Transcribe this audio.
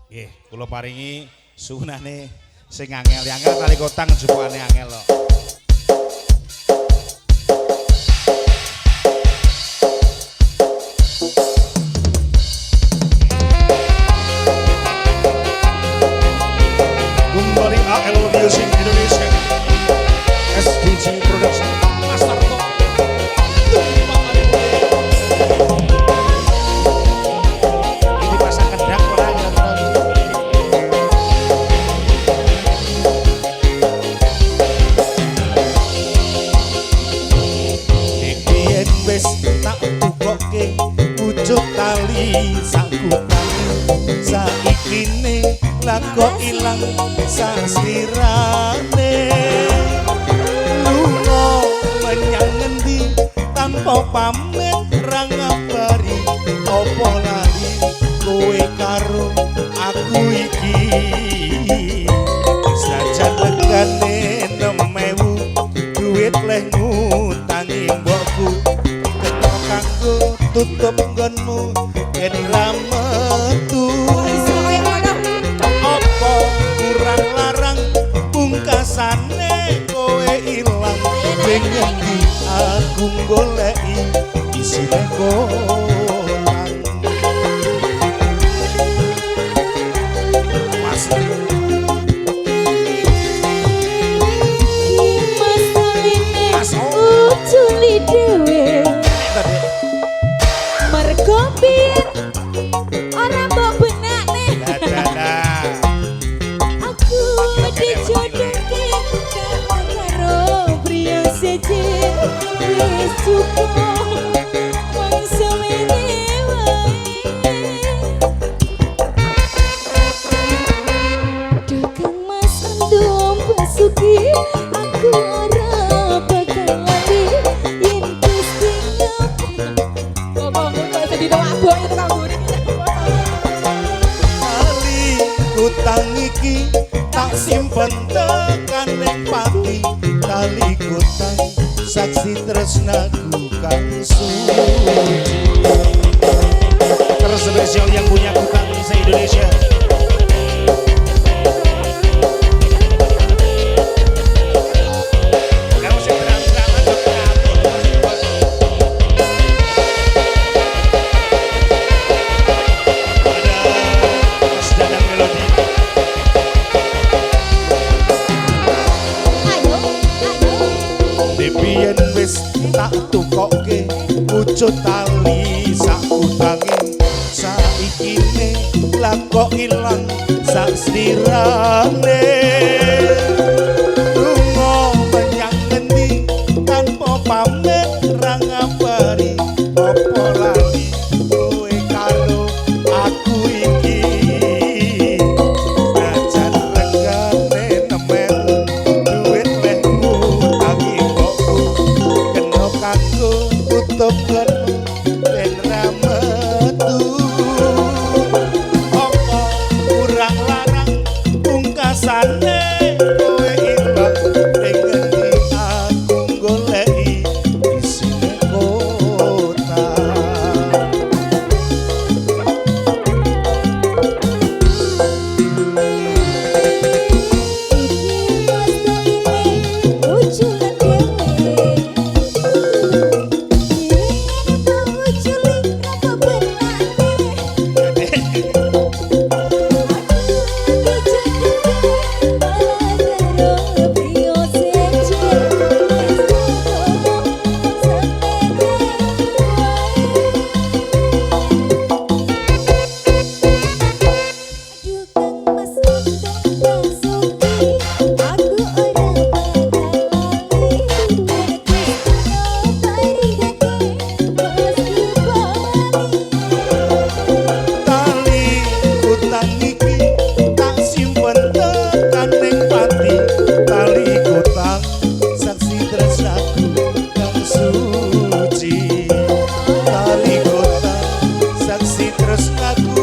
Nggih, kula paringi suwunane sing angel-angel kali kotang jupukane angel lho. Kembali AL Music Indonesia SDG Production Master Kok ini pasang kendak orang yang Biyen wis tak tukoke pucuk tali sangkutan saikine kok ilang sasirane lunga menyang ngendi tanpa pamit ra ngabari apa lali kowe karo aku iki sajan legane 6.000 duit leh ngutangi mbokku kena kanggo tutup nggonmu yen ra metu kurang larang pungkasane kowe ilang pengen aku goleki isine kolang masih Juli dewe mergo piye ora mbok benakne aku dijodohke karo priya seje wis cukup wong semene wae dagang mas andom basuki aku ora bakal lali yen Gusti ngomong kok sedih to abok itu kambune utang iki tak simpen tekan ning pati tali utang saksi tresnaku kang suci terspesial yang punya utang se-Indonesia biyen wis tak tukoke pucuk tali sak utange saikine lak kok ilang sak slirane lunga menyang ngendi tanpa pamit ra ngabari apa lali kowe karo aku iki najan regane nemel duit leh ngutangi aku tutup genmu ben ra metu apa kurang larang pungkasane kowe ilang ning ngendi aku goleki isine kota saksi tresnaku